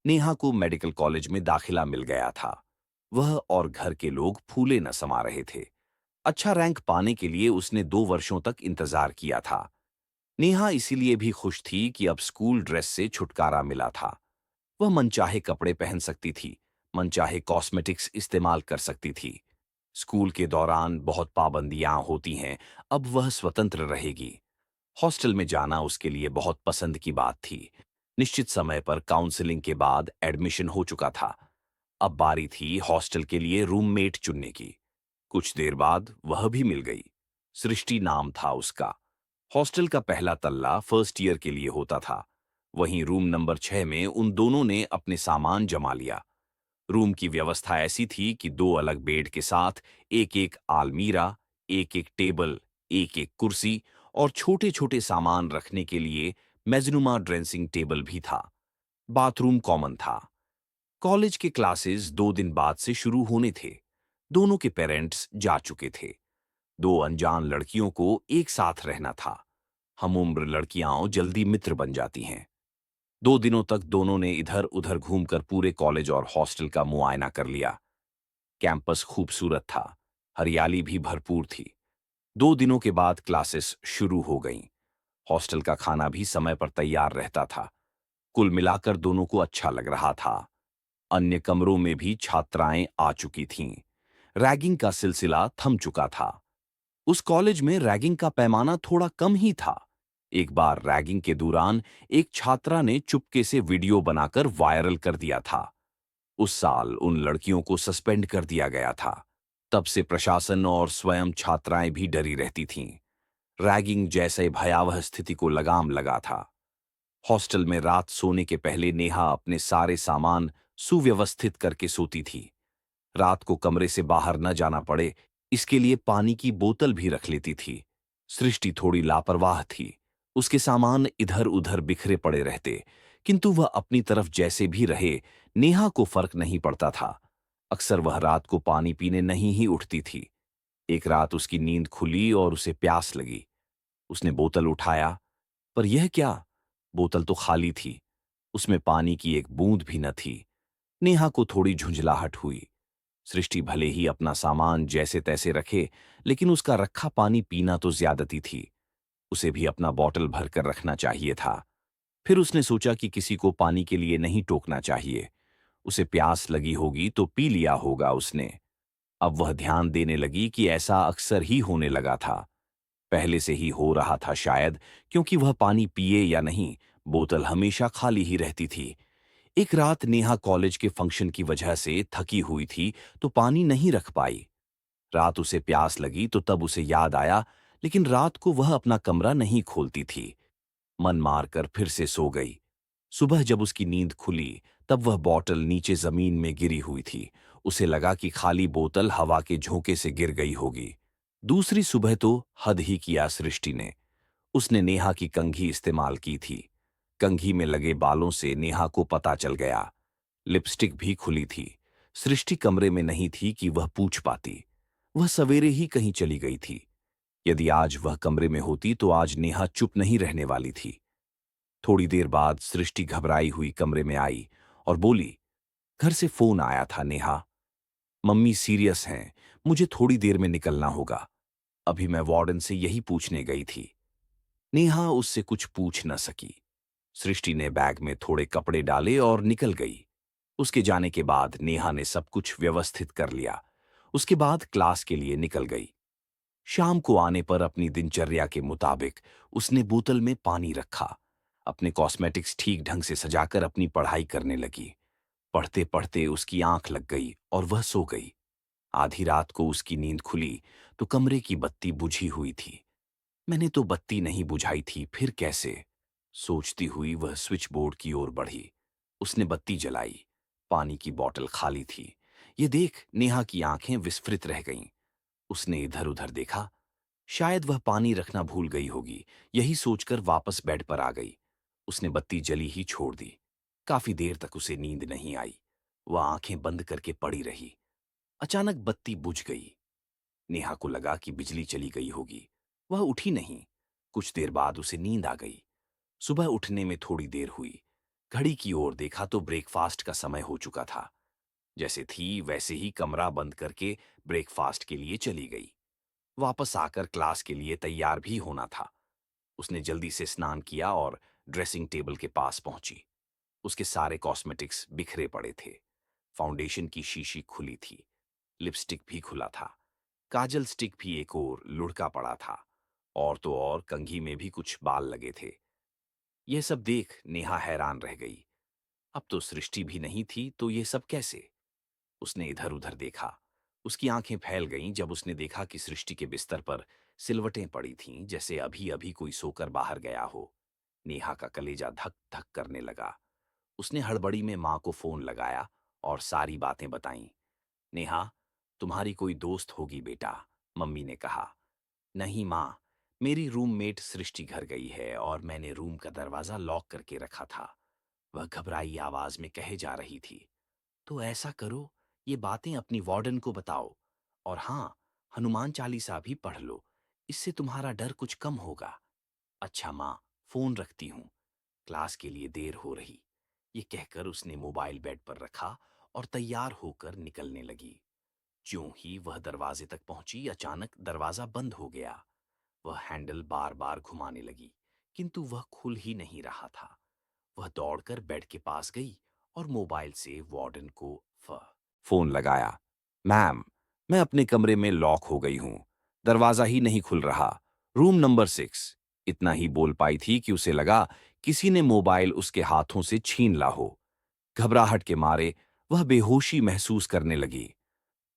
नेहा को medical college में दाखिला मिल गया था। वह और घर के लोग फूले न समा रहे थे। अच्छा रैंक पाने के लिए उसने 2 वर्षों तक इंतजार किया था। नेहा इसीलिए भी खुश थी कि अब स्कूल ड्रेस से छुटकारा मिला था। वह मनचाहे कपड़े पहन सकती थी, मनचाहे कॉस्मेटिक्स इस्तेमाल कर सकती थी। स्कूल के दौरान बहुत पाबंदियां होती हैं, अब वह स्वतंत्र रहेगी। हॉस्टल में जाना उसके लिए बहुत पसंद की बात थी। निश्चित समय पर काउंसलिंग के बाद एडमिशन हो चुका था। अब बारी थी हॉस्टल के लिए रूममेट चुनने की। कुछ देर बाद वह भी मिल गई। सृष्टि नाम था उसका। हॉस्टल का पहला तल्ला फर्स्ट ईयर के लिए होता था। वहीं रूम नंबर 6 में उन दोनों ने अपने सामान जमा लिया। रूम की व्यवस्था ऐसी थी कि 2 अलग बेड के साथ एक एक आलमीरा, एक एक टेबल, एक एक कुर्सी और छोटे छोटे सामान रखने के लिए मेजनुमा ड्रेसिंग टेबल भी था। बाथरूम कॉमन था। कॉलेज के क्लासेस 2 दिन बाद से शुरू होने थे। दोनों के पेरेंट्स जा चुके थे। 2 अनजान लड़कियों को एक साथ रहना था। हम उम्र लड़कियां जल्दी मित्र बन जाती हैं। 2 दिनों तक दोनों ने इधर उधर घूमकर पूरे कॉलेज और हॉस्टल का मुआयना कर लिया। कैंपस खूबसूरत था। हरियाली भी भरपूर थी। 2 दिनों के बाद क्लासेस शुरू हो गईं। हॉस्टल का खाना भी समय पर तैयार रहता था। कुल मिलाकर दोनों को अच्छा लग रहा था। अन्य कमरों में भी छात्राएं आ चुकी थीं। रैगिंग का सिलसिला थम चुका था। उस कॉलेज में रैगिंग का पैमाना थोड़ा कम ही था। एक बार रैगिंग के दौरान एक छात्रा ने चुपके से वीडियो बनाकर वायरल कर दिया था। उस साल उन लड़कियों को सस्पेंड कर दिया गया था। तब से प्रशासन और स्वयं छात्राएं भी डरी रहती थीं। रैगिंग जैसे भयावह स्थिति को लगाम लगा था। हॉस्टल में रात सोने के पहले नेहा अपने सारे सामान सुव्यवस्थित करके सोती थी। रात को कमरे से बाहर न जाना पड़े, इसके लिए पानी की बोतल भी रख लेती थी। सृष्टि थोड़ी लापरवाह थी। उसके सामान इधर उधर बिखरे पड़े रहते, किंतु वह अपनी तरफ जैसे भी रहे, नेहा को फर्क नहीं पड़ता था। अक्सर वह रात को पानी पीने नहीं ही उठती थी। एक रात उसकी नींद खुली और उसे प्यास लगी। उसने बोतल उठाया, पर यह क्या? बोतल तो खाली थी। उसमें पानी की एक बूंद भी न थी। नेहा को थोड़ी झुंझलाहट हुई। सृष्टि भले ही अपना सामान जैसे तैसे रखे, लेकिन उसका रखा पानी पीना तो ज्यादती थी। उसे भी अपना बॉटल भरकर रखना चाहिए था। फिर उसने सोचा कि किसी को पानी के लिए नहीं टोकना चाहिए। उसे प्यास लगी होगी तो पी लिया होगा उसने। अब वह ध्यान देने लगी कि ऐसा अक्सर ही होने लगा था। पहले से ही हो रहा था शायद, क्योंकि वह पानी पिए या नहीं, बोतल हमेशा खाली ही रहती थी। एक रात नेहा कॉलेज के फंक्शन की वजह से थकी हुई थी, तो पानी नहीं रख पाई। रात उसे प्यास लगी तो तब उसे याद आया, लेकिन रात को वह अपना कमरा नहीं खोलती थी। मन मारकर फिर से सो गई। सुबह जब उसकी नींद खुली, तब वह बॉटल नीचे जमीन में गिरी हुई थी। उसे लगा कि खाली बोतल हवा के झोंके से गिर गई होगी। दूसरी सुबह तो हद ही किया सृष्टि ने। उसने नेहा की कंघी इस्तेमाल की थी। कंघी में लगे बालों से नेहा को पता चल गया। लिपस्टिक भी खुली थी। सृष्टि कमरे में नहीं थी कि वह पूछ पाती। वह सवेरे ही कहीं चली गई थी। यदि आज वह कमरे में होती तो आज नेहा चुप नहीं रहने वाली थी। थोड़ी देर बाद सृष्टि घबराई हुई कमरे में आई और बोली, घर से फोन आया था नेहा। मम्मी सीरियस हैं, मुझे थोड़ी देर में निकलना होगा। अभी मैं वार्डन से यही पूछने गई थी। नेहा उससे कुछ पूछ न सकी। सृष्टि ने बैग में थोड़े कपड़े डाले और निकल गई। उसके जाने के बाद नेहा ने सब कुछ व्यवस्थित कर लिया। उसके बाद क्लास के लिए निकल गई। शाम को आने पर अपनी दिनचर्या के मुताबिक उसने बोतल में पानी रखा। अपने कॉस्मेटिक्स ठीक ढंग से सजाकर अपनी पढ़ाई करने लगी। पढ़ते पढ़ते उसकी आंख लग गई और वह सो गई। आधी रात को उसकी नींद खुली तो कमरे की बत्ती बुझी हुई थी। मैंने तो बत्ती नहीं बुझाई थी, फिर कैसे? सोचती हुई वह स्विच बोर्ड की ओर बढ़ी। उसने बत्ती जलाई। पानी की बोतल खाली थी। ये देख नेहा की आंखें विस्फृत रह गईं। उसने इधर उधर देखा। शायद वह पानी रखना भूल गई होगी। यही सोचकर वापस बेड पर आ गई। उसने बत्ती जली ही छोड़ दी। काफी देर तक उसे नींद नहीं आई। वह आंखें बंद करके पड़ी रही। अचानक बत्ती बुझ गई। नेहा को लगा कि बिजली चली गई होगी। वह उठी नहीं। कुछ देर बाद उसे नींद आ गई। सुबह उठने में थोड़ी देर हुई। घड़ी की ओर देखा तो ब्रेकफास्ट का समय हो चुका था। जैसे थी वैसे ही कमरा बंद करके ब्रेकफास्ट के लिए चली गई। वापस आकर क्लास के लिए तैयार भी होना था। उसने जल्दी से स्नान किया और ड्रेसिंग टेबल के पास पहुंची। उसके सारे कॉस्मेटिक्स बिखरे पड़े थे। फाउंडेशन की शीशी खुली थी। लिपस्टिक भी खुला था। काजल स्टिक भी एक और लुढ़का पड़ा था। और तो और कंघी में भी कुछ बाल लगे थे। यह सब देख नेहा हैरान रह गई। अब तो सृष्टि भी नहीं थी तो ये सब कैसे? उसने इधर उधर देखा। उसकी आंखें फैल गईं जब उसने देखा कि सृष्टि के बिस्तर पर सिलवटें पड़ी थीं, जैसे अभी अभी कोई सोकर बाहर गया हो। नेहा का कलेजा धक धक करने लगा। उसने हड़बड़ी में मां को फोन लगाया और सारी बातें बताईं। नेहा, तुम्हारी कोई दोस्त होगी बेटा, मम्मी ने कहा। नहीं मां, मेरी रूममेट सृष्टि घर गई है और मैंने रूम का दरवाजा लॉक करके रखा था, वह घबराई आवाज में कहे जा रही थी। तो ऐसा करो, ये बातें अपनी वार्डन को बताओ। और हाँ, हनुमान चालीसा भी पढ़ लो, इससे तुम्हारा डर कुछ कम होगा। अच्छा माँ, फोन रखती हूँ, क्लास के लिए देर हो रही। ये कहकर उसने मोबाइल बेड पर रखा और तैयार होकर निकलने लगी। ज्यों ही वह दरवाजे तक पहुंची, अचानक दरवाजा बंद हो गया। वह हैंडल बार बार घुमाने लगी, किंतु वह खुल ही नहीं रहा था। वह दौड़कर बेड के पास गई और मोबाइल से वार्डन को फ फोन लगाया। मैम, मैं अपने कमरे में लॉक हो गई हूं, दरवाजा ही नहीं खुल रहा, रूम नंबर 6। इतना ही बोल पाई थी कि उसे लगा किसी ने मोबाइल उसके हाथों से छीन ला हो। घबराहट के मारे वह बेहोशी महसूस करने लगी।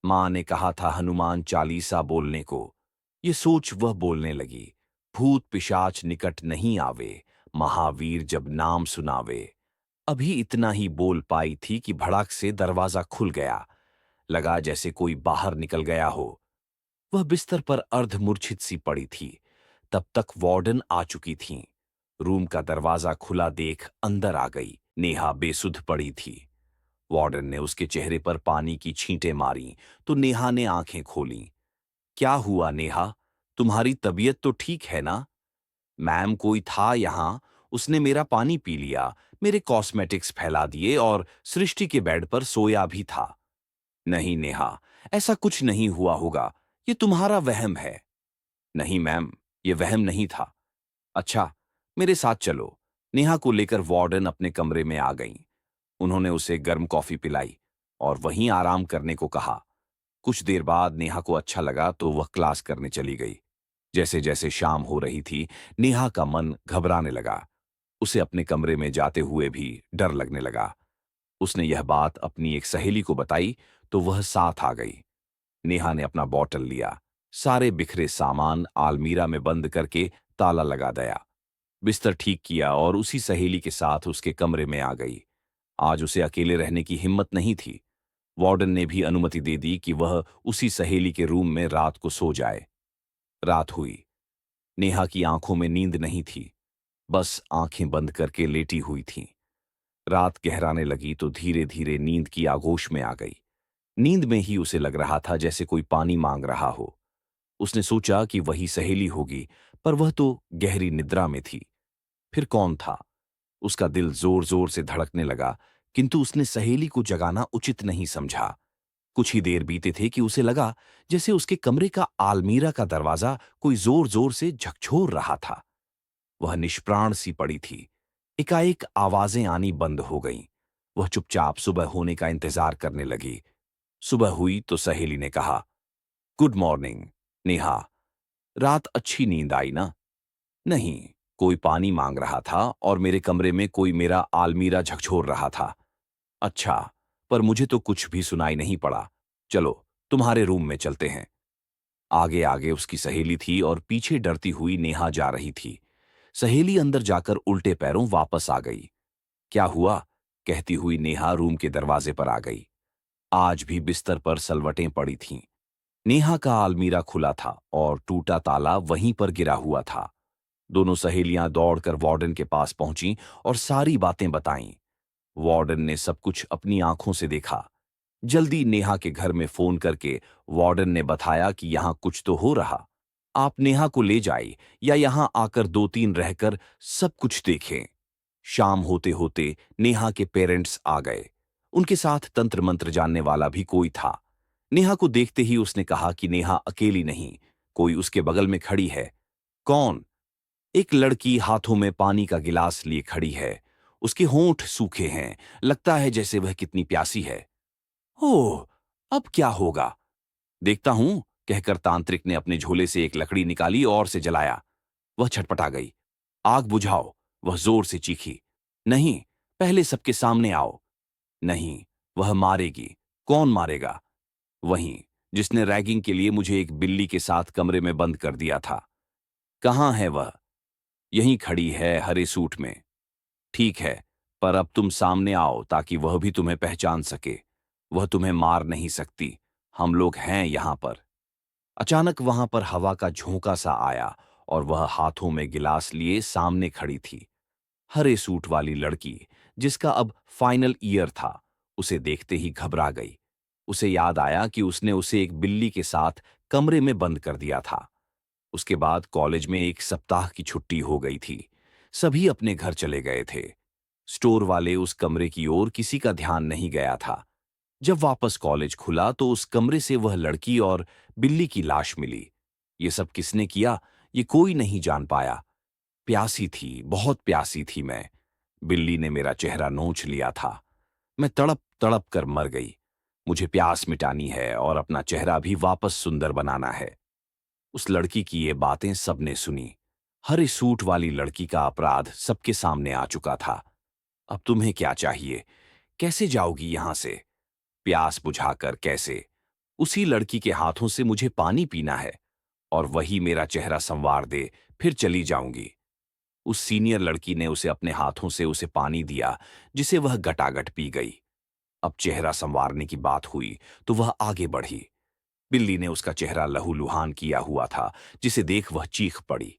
मां ने कहा था हनुमान चालीसा बोलने को। ये सोच वह बोलने लगी। भूत पिशाच निकट नहीं आवे, महावीर जब नाम सुनावे। अभी इतना ही बोल पाई थी कि भड़ाक से दरवाजा खुल गया। लगा जैसे कोई बाहर निकल गया हो। वह बिस्तर पर अर्धमूर्छित सी पड़ी थी। तब तक वार्डन आ चुकी थीं। रूम का दरवाजा खुला देख अंदर आ गई। नेहा बेसुध पड़ी थी। वार्डन ने उसके चेहरे पर पानी की छींटें मारी तो नेहा ने आंखें खोलीं। क्या हुआ नेहा? तुम्हारी तबीयत तो ठीक है ना? मैम, कोई था यहाँ, उसने मेरा पानी पी लिया, मेरे कॉस्मेटिक्स फैला दिए और सृष्टि के बेड पर सोया भी था। नहीं नेहा, ऐसा कुछ नहीं हुआ होगा, ये तुम्हारा वहम है। नहीं मैम, ये वहम नहीं था। अच्छा, मेरे साथ चलो। नेहा को लेकर वार्डन अपने कमरे में आ गईं। उन्होंने उसे गर्म कॉफी पिलाई और वहीं आराम करने को कहा। कुछ देर बाद नेहा को अच्छा लगा तो वह क्लास करने चली गई। जैसे जैसे शाम हो रही थी, नेहा का मन घबराने लगा। उसे अपने कमरे में जाते हुए भी डर लगने लगा। उसने यह बात अपनी एक सहेली को बताई तो वह साथ आ गई। नेहा ने अपना बॉटल लिया, सारे बिखरे सामान आलमीरा में बंद करके ताला लगा दिया, बिस्तर ठीक किया और उसी सहेली के साथ उसके कमरे में आ गई। आज उसे अकेले रहने की हिम्मत नहीं थी। वार्डन ने भी अनुमति दे दी कि वह उसी सहेली के रूम में रात को सो जाए। रात हुई। नेहा की आंखों में नींद नहीं थी, बस आंखें बंद करके लेटी हुई थीं। रात गहराने लगी तो धीरे धीरे नींद की आगोश में आ गई। नींद में ही उसे लग रहा था जैसे कोई पानी मांग रहा हो। उसने सोचा कि वही सहेली होगी, पर वह तो गहरी निद्रा में थी। फिर कौन था? उसका दिल जोर जोर से धड़कने लगा, किंतु उसने सहेली को जगाना उचित नहीं समझा। कुछ ही देर बीते थे कि उसे लगा जैसे उसके कमरे का आलमीरा का दरवाजा कोई जोर जोर से झकझोर रहा था। वह निष्प्राण सी पड़ी थी। एकाएक आवाजें आनी बंद हो गईं। वह चुपचाप सुबह होने का इंतजार करने लगी। सुबह हुई तो सहेली ने कहा, गुड मॉर्निंग नेहा, रात अच्छी नींद आई ना? नहीं, कोई पानी मांग रहा था और मेरे कमरे में कोई मेरा आलमीरा झकझोर रहा था। अच्छा, पर मुझे तो कुछ भी सुनाई नहीं पड़ा। चलो, तुम्हारे रूम में चलते हैं। आगे आगे उसकी सहेली थी और पीछे डरती हुई नेहा जा रही थी। सहेली अंदर जाकर उल्टे पैरों वापस आ गई। क्या हुआ? कहती हुई नेहा रूम के दरवाजे पर आ गई। आज भी बिस्तर पर सलवटें पड़ी थीं। नेहा का आलमीरा खुला था और टूटा ताला वहीं पर गिरा हुआ था। दोनों सहेलियां दौड़कर वार्डन के पास पहुंचीं और सारी बातें बताईं। वार्डन ने सब कुछ अपनी आंखों से देखा। जल्दी नेहा के घर में फोन करके वार्डन ने बताया कि यहां कुछ तो हो रहा। आप नेहा को ले जाइए या यहां आकर 2-3 रहकर सब कुछ देखें। शाम होते होते नेहा के पेरेंट्स आ गए। उनके साथ तंत्र मंत्र जानने वाला भी कोई था। नेहा को देखते ही उसने कहा कि नेहा अकेली नहीं, कोई उसके बगल में खड़ी है। कौन? एक लड़की हाथों में पानी का गिलास लिए खड़ी है। उसके होंठ सूखे हैं, लगता है जैसे वह कितनी प्यासी है। ओह, अब क्या होगा? देखता हूं, कहकर तांत्रिक ने अपने झोले से एक लकड़ी निकाली और से जलाया। वह छटपटा गई। आग बुझाओ, वह जोर से चीखी। नहीं, पहले सबके सामने आओ। नहीं, वह मारेगी। कौन मारेगा? वही, जिसने रैगिंग के लिए मुझे एक बिल्ली के साथ कमरे में बंद कर दिया था। कहाँ है वह? यहीं खड़ी है, हरे सूट में। ठीक है, पर अब तुम सामने आओ ताकि वह भी तुम्हें पहचान सके। वह तुम्हें मार नहीं सकती। हम लोग हैं यहां पर। अचानक वहां पर हवा का झोंका सा आया और वह हाथों में गिलास लिए सामने खड़ी थी। हरे सूट वाली लड़की, जिसका अब फाइनल ईयर था, उसे देखते ही घबरा गई। उसे याद आया कि उसने उसे एक बिल्ली के साथ कमरे में बंद कर दिया था। उसके बाद कॉलेज में एक सप्ताह की छुट्टी हो गई थी। सभी अपने घर चले गए थे। स्टोर वाले उस कमरे की ओर किसी का ध्यान नहीं गया था। जब वापस कॉलेज खुला तो उस कमरे से वह लड़की और बिल्ली की लाश मिली। ये सब किसने किया, ये कोई नहीं जान पाया। प्यासी थी, बहुत प्यासी थी मैं। बिल्ली ने मेरा चेहरा नोच लिया था। मैं तड़प तड़प कर मर गई। मुझे प्यास मिटानी है और अपना चेहरा भी वापस सुंदर बनाना है। उस लड़की की ये बातें सबने सुनी। हरे सूट वाली लड़की का अपराध सबके सामने आ चुका था। अब तुम्हें क्या चाहिए? कैसे जाओगी यहां से? प्यास बुझाकर कैसे? उसी लड़की के हाथों से मुझे पानी पीना है और वही मेरा चेहरा संवार दे, फिर चली जाऊंगी। उस सीनियर लड़की ने उसे अपने हाथों से उसे पानी दिया, जिसे वह गटागट पी गई। अब चेहरा संवारने की बात हुई तो वह आगे बढ़ी। बिल्ली ने उसका चेहरा लहूलुहान किया हुआ था, जिसे देख वह चीख पड़ी।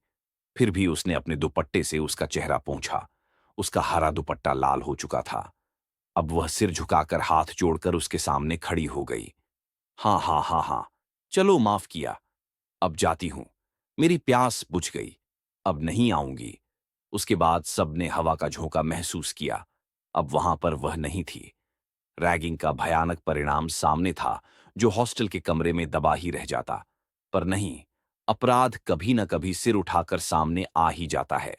फिर भी उसने अपने दुपट्टे से उसका चेहरा पोंछा। उसका हरा दुपट्टा लाल हो चुका था। अब वह सिर झुकाकर हाथ जोड़कर उसके सामने खड़ी हो गई। हाँ हाँ हाँ हाँ, चलो माफ किया। अब जाती हूं। मेरी प्यास बुझ गई। अब नहीं आऊंगी। उसके बाद सबने हवा का झोंका महसूस किया। अब वहां पर वह नहीं थी। रैगिंग का भयानक परिणाम सामने था, जो हॉस्टल के कमरे में दबा ही रह जाता। पर नहीं, अपराध कभी न कभी सिर उठाकर सामने आ ही जाता है।